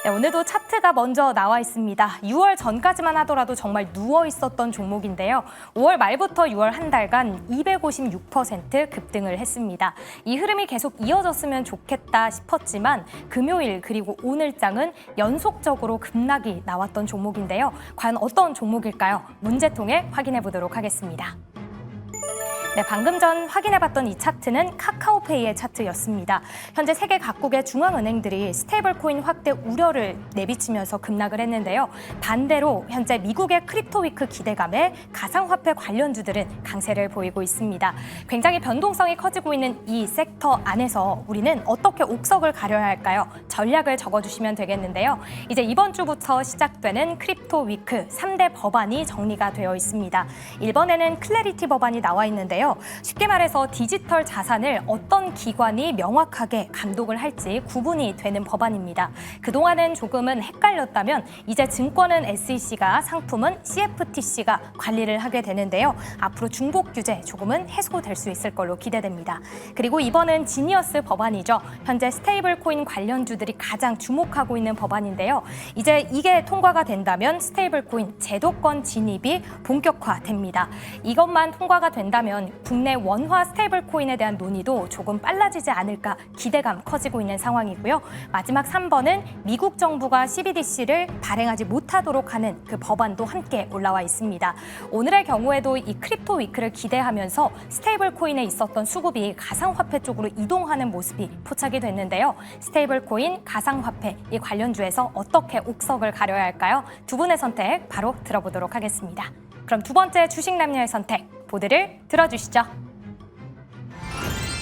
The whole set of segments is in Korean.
네, 오늘도 차트가 먼저 나와 있습니다. 6월 전까지만 하더라도 정말 누워 있었던 종목인데요. 5월 말부터 6월 한 달간 256% 급등을 했습니다. 이 흐름이 계속 이어졌으면 좋겠다 싶었지만 금요일 그리고 오늘장은 연속적으로 급락이 나왔던 종목인데요. 과연 어떤 종목일까요? 문제통에 확인해 보도록 하겠습니다. 네, 방금 전 확인해봤던 이 차트는 카카오페이의 차트였습니다. 현재 세계 각국의 중앙은행들이 스테이블코인 확대 우려를 내비치면서 급락을 했는데요. 반대로 현재 미국의 크립토위크 기대감에 가상화폐 관련주들은 강세를 보이고 있습니다. 굉장히 변동성이 커지고 있는 이 섹터 안에서 우리는 어떻게 옥석을 가려야 할까요? 전략을 적어주시면 되겠는데요. 이제 이번 주부터 시작되는 크립토위크 3대 법안이 정리가 되어 있습니다. 1번에는 클래리티 법안이 나와 있는데요. 쉽게 말해서 디지털 자산을 어떤 기관이 명확하게 감독을 할지 구분이 되는 법안입니다. 그동안은 조금은 헷갈렸다면 이제 증권은 SEC가, 상품은 CFTC가 관리를 하게 되는데요. 앞으로 중복 규제 조금은 해소될 수 있을 걸로 기대됩니다. 그리고 이번은 지니어스 법안이죠. 현재 스테이블 코인 관련주들이 가장 주목하고 있는 법안인데요. 이제 이게 통과가 된다면 스테이블 코인 제도권 진입이 본격화됩니다. 이것만 통과가 된다면 국내 원화 스테이블 코인에 대한 논의도 조금 빨라지지 않을까 기대감 커지고 있는 상황이고요. 마지막 3번은 미국 정부가 CBDC를 발행하지 못하도록 하는 그 법안도 함께 올라와 있습니다. 오늘의 경우에도 이 크립토 위크를 기대하면서 스테이블 코인에 있었던 수급이 가상화폐 쪽으로 이동하는 모습이 포착이 됐는데요. 스테이블 코인, 가상화폐 이 관련주에서 어떻게 옥석을 가려야 할까요? 두 분의 선택 바로 들어보도록 하겠습니다. 그럼 두 번째 주식 남녀의 선택 보드를 들어주시죠.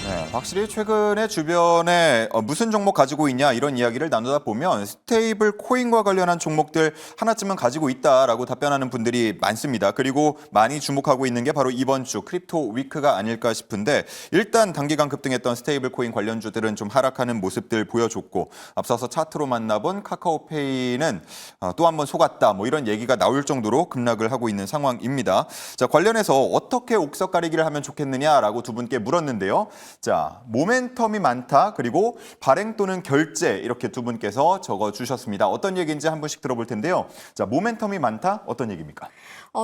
네, 확실히 최근에 주변에 무슨 종목 가지고 있냐 이런 이야기를 나누다 보면 스테이블 코인과 관련한 종목들 하나쯤은 가지고 있다라고 답변하는 분들이 많습니다. 그리고 많이 주목하고 있는 게 바로 이번 주 크립토 위크가 아닐까 싶은데 일단 단기간 급등했던 스테이블 코인 관련주들은 좀 하락하는 모습들 보여줬고 앞서서 차트로 만나본 카카오페이는 또 한 번 속았다 뭐 이런 얘기가 나올 정도로 급락을 하고 있는 상황입니다. 자, 관련해서 어떻게 옥석 가리기를 하면 좋겠느냐라고 두 분께 물었는데요. 자, 모멘텀이 많다, 그리고 발행 또는 결제 이렇게 두 분께서 적어주셨습니다. 어떤 얘기인지 한 분씩 들어볼 텐데요. 자, 모멘텀이 많다, 어떤 얘기입니까?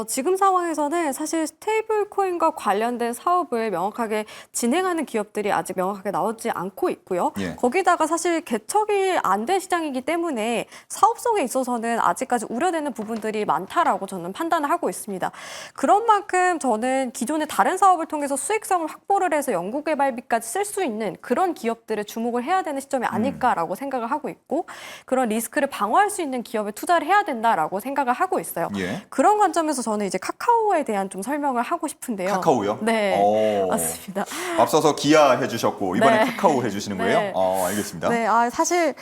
지금 상황에서는 사실 스테이블 코인과 관련된 사업을 명확하게 진행하는 기업들이 아직 명확하게 나오지 않고 있고요. 예. 거기다가 사실 개척이 안 된 시장이기 때문에 사업성에 있어서는 아직까지 우려되는 부분들이 많다라고 저는 판단을 하고 있습니다. 그런 만큼 저는 기존의 다른 사업을 통해서 수익성을 확보를 해서 연구개발비까지 쓸 수 있는 그런 기업들에 주목을 해야 되는 시점이 아닐까라고 생각을 하고 있고 그런 리스크를 방어할 수 있는 기업에 투자를 해야 된다라고 생각을 하고 있어요. 예. 그런 관점에서 저는 이제 카카오에 대한 좀 설명을 하고 싶은데요. 카카오요? 네, 맞습니다. 앞서서 기아 해주셨고 이번에 네. 카카오 해주시는 네. 거예요? 알겠습니다. 네, 사실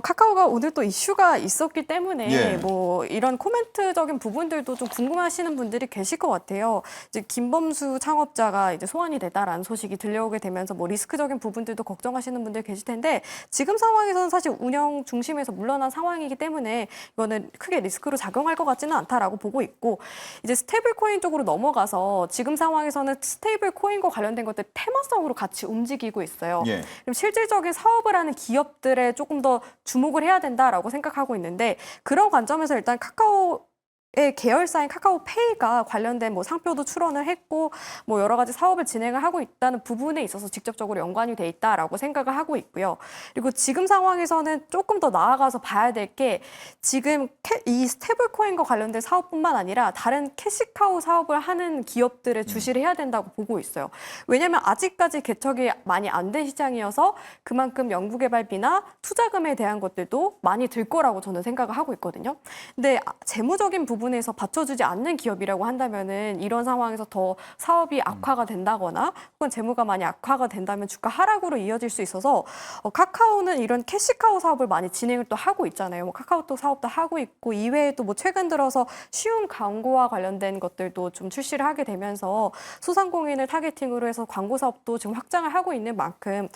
카카오가 오늘 또 이슈가 있었기 때문에 예. 뭐 이런 코멘트적인 부분들도 좀 궁금하시는 분들이 계실 것 같아요. 이제 김범수 창업자가 이제 소환이 됐다라는 소식이 들려오게 되면서 뭐 리스크적인 부분들도 걱정하시는 분들 계실 텐데 지금 상황에서는 사실 운영 중심에서 물러난 상황이기 때문에 이거는 크게 리스크로 작용할 것 같지는 않다라고 보고 있고 이제 스테이블 코인 쪽으로 넘어가서 지금 상황에서는 스테이블 코인과 관련된 것들 테마성으로 같이 움직이고 있어요. 예. 그럼 실질적인 사업을 하는 기업들에 조금 더 주목을 해야 된다라고 생각하고 있는데 그런 관점에서 일단 카카오의 계열사인 카카오페이가 관련된 뭐 상표도 출원을 했고 뭐 여러 가지 사업을 진행을 하고 있다는 부분에 있어서 직접적으로 연관이 돼 있다라고 생각을 하고 있고요. 그리고 지금 상황에서는 조금 더 나아가서 봐야 될 게 지금 이 스테이블코인과 관련된 사업뿐만 아니라 다른 캐시카우 사업을 하는 기업들의 주시를 해야 된다고 보고 있어요. 왜냐하면 아직까지 개척이 많이 안 된 시장이어서 그만큼 연구개발비나 투자금에 대한 것들도 많이 들 거라고 저는 생각을 하고 있거든요. 근데 재무적인 부분에서 받쳐주지 않는 기업이라고 한다면은 이런 상황에서 더 사업이 악화가 된다거나 혹은 재무가 많이 악화가 된다면 주가 하락으로 이어질 수 있어서 카카오는 이런 캐시카우 사업을 많이 진행을 또 하고 있잖아요. 뭐 카카오톡 사업도 하고 있고 이외에도 뭐 최근 들어서 쉬운 광고와 관련된 것들도 좀 출시를 하게 되면서 소상공인을 타겟팅으로 해서 광고 사업도 지금 확장을 하고 있는 만큼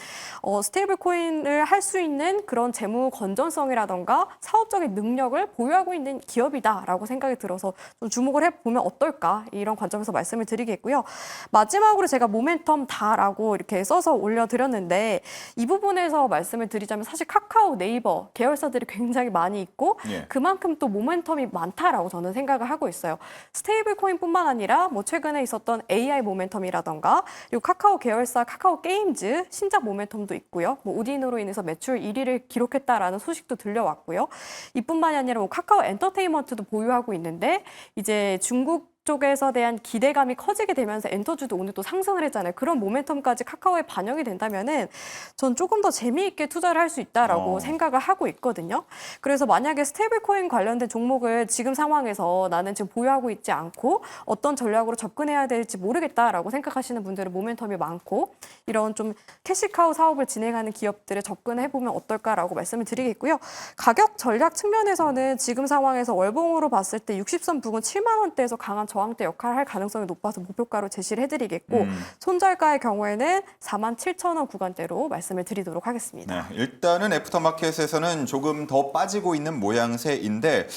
스테이블 코인을 할 수 있는 그런 재무 건전성이라던가 사업적인 능력을 보유하고 있는 기업이다라고 생각이 생각이 들어서 좀 주목을 해보면 어떨까 이런 관점에서 말씀을 드리겠고요. 마지막으로 제가 모멘텀 다라고 이렇게 써서 올려드렸는데 이 부분에서 말씀을 드리자면 사실 카카오, 네이버 계열사들이 굉장히 많이 있고 예. 그만큼 또 모멘텀이 많다라고 저는 생각을 하고 있어요. 스테이블 코인뿐만 아니라 뭐 최근에 있었던 AI 모멘텀이라던가 그리고 카카오 계열사 카카오 게임즈 신작 모멘텀도 있고요. 뭐 오딘으로 인해서 매출 1위를 기록했다라는 소식도 들려왔고요. 이뿐만이 아니라 뭐 카카오 엔터테인먼트도 보유하고 있는데 이제 중국 쪽에서 대한 기대감이 커지게 되면서 엔터주도 오늘 또 상승을 했잖아요. 그런 모멘텀까지 카카오에 반영이 된다면은 전 조금 더 재미있게 투자를 할 수 있다라고 생각을 하고 있거든요. 그래서 만약에 스테이블 코인 관련된 종목을 지금 상황에서 나는 지금 보유하고 있지 않고 어떤 전략으로 접근해야 될지 모르겠다라고 생각하시는 분들은 모멘텀이 많고 이런 좀 캐시카우 사업을 진행하는 기업들에 접근해 보면 어떨까라고 말씀을 드리겠고요. 가격 전략 측면에서는 지금 상황에서 월봉으로 봤을 때 60선 부근 7만 원대에서 강한 저항대 역할을 할 가능성이 높아서 목표가로 제시를 해드리겠고 손절가의 경우에는 47,000원 구간대로 말씀을 드리도록 하겠습니다. 네, 일단은 애프터마켓에서는 조금 더 빠지고 있는 모양새인데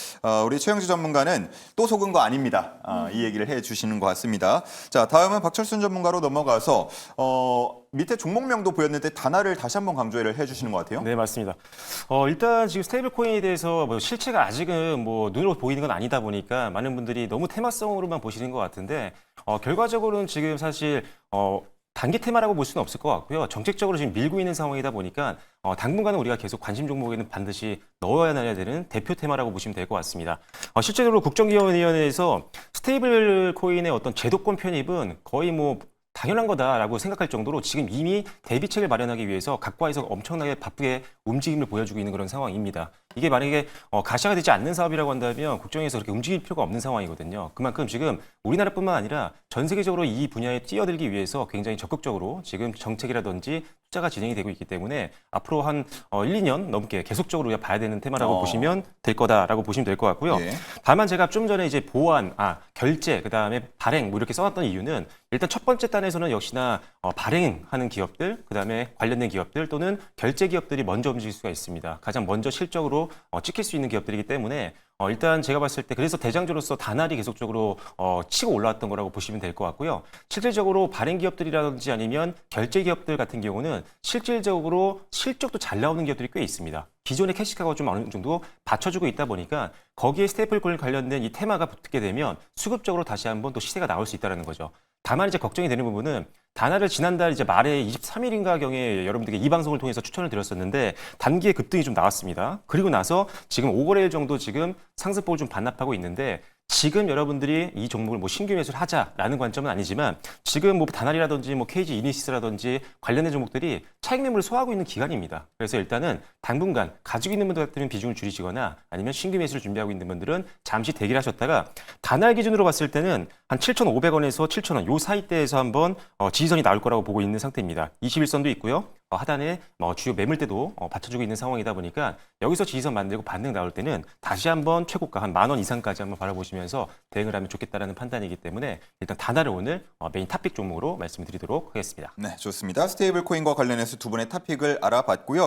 우리 최영주 전문가는 또 속은 거 아닙니다. 이 얘기를 해주시는 것 같습니다. 자, 다음은 박철순 전문가로 넘어가서 밑에 종목명도 보였는데 단화를 다시 한번 강조를 해주시는 것 같아요. 네, 맞습니다. 일단 지금 스테이블 코인에 대해서 뭐 실체가 아직은 뭐 눈으로 보이는 건 아니다 보니까 많은 분들이 너무 테마성으로만 보시는 것 같은데 결과적으로는 지금 사실 단기 테마라고 볼 수는 없을 것 같고요. 정책적으로 지금 밀고 있는 상황이다 보니까 당분간은 우리가 계속 관심 종목에는 반드시 넣어야 되는 대표 테마라고 보시면 될 것 같습니다. 실제로 국정기원위원회에서 스테이블 코인의 어떤 제도권 편입은 거의 뭐 당연한 거다라고 생각할 정도로 지금 이미 대비책을 마련하기 위해서 각과에서 엄청나게 바쁘게 움직임을 보여주고 있는 그런 상황입니다. 이게 만약에 가시화가 되지 않는 사업이라고 한다면 국정에서 그렇게 움직일 필요가 없는 상황이거든요. 그만큼 지금 우리나라뿐만 아니라 전 세계적으로 이 분야에 뛰어들기 위해서 굉장히 적극적으로 지금 정책이라든지 투자가 진행이 되고 있기 때문에 앞으로 한 1, 2년 넘게 계속적으로 우리가 봐야 되는 테마라고 보시면 될 거다라고 보시면 될 것 같고요. 예. 다만 제가 좀 전에 이제 보완, 결제, 그다음에 발행 뭐 이렇게 써놨던 이유는 일단 첫 번째 단에서는 역시나 발행하는 기업들, 그다음에 관련된 기업들 또는 결제 기업들이 먼저 움직일 수가 있습니다. 가장 먼저 실적으로 찍힐 수 있는 기업들이기 때문에 일단 제가 봤을 때 그래서 대장주로서 단알이 계속적으로 치고 올라왔던 거라고 보시면 될 것 같고요. 실질적으로 발행 기업들이라든지 아니면 결제 기업들 같은 경우는 실질적으로 실적도 잘 나오는 기업들이 꽤 있습니다. 기존의 캐시카가 좀 어느 정도 받쳐주고 있다 보니까 거기에 스테이플 코인 관련된 이 테마가 붙게 되면 수급적으로 다시 한번 또 시세가 나올 수 있다는 거죠. 다만 이제 걱정이 되는 부분은 단알을 지난달 이제 말에 23일인가 경에 여러분들께 이 방송을 통해서 추천을 드렸었는데 단기에 급등이 좀 나왔습니다. 그리고 나서 지금 5거래일 정도 지금 상승폭을 좀 반납하고 있는데 지금 여러분들이 이 종목을 뭐 신규 매수를 하자라는 관점은 아니지만 지금 뭐 단알이라든지 뭐 KG 이니시스라든지 관련된 종목들이 차익 매물을 소화하고 있는 기간입니다. 그래서 일단은 당분간 가지고 있는 분들 같으면 비중을 줄이시거나 아니면 신규 매수를 준비하고 있는 분들은 잠시 대기를 하셨다가 단알 기준으로 봤을 때는 한 7,500원에서 7,000원 요 사이대에서 한번 지지선이 나올 거라고 보고 있는 상태입니다. 21선도 있고요. 하단에 주요 매물대도 받쳐주고 있는 상황이다 보니까 여기서 지지선 만들고 반등 나올 때는 다시 한번 최고가 한 10,000원 이상까지 한번 바라보시면서 대응을 하면 좋겠다라는 판단이기 때문에 일단 단알을 오늘 메인 탑픽 종목으로 말씀드리도록 하겠습니다. 네, 좋습니다. 스테이블 코인과 관련해서 두 분의 탑픽을 알아봤고요.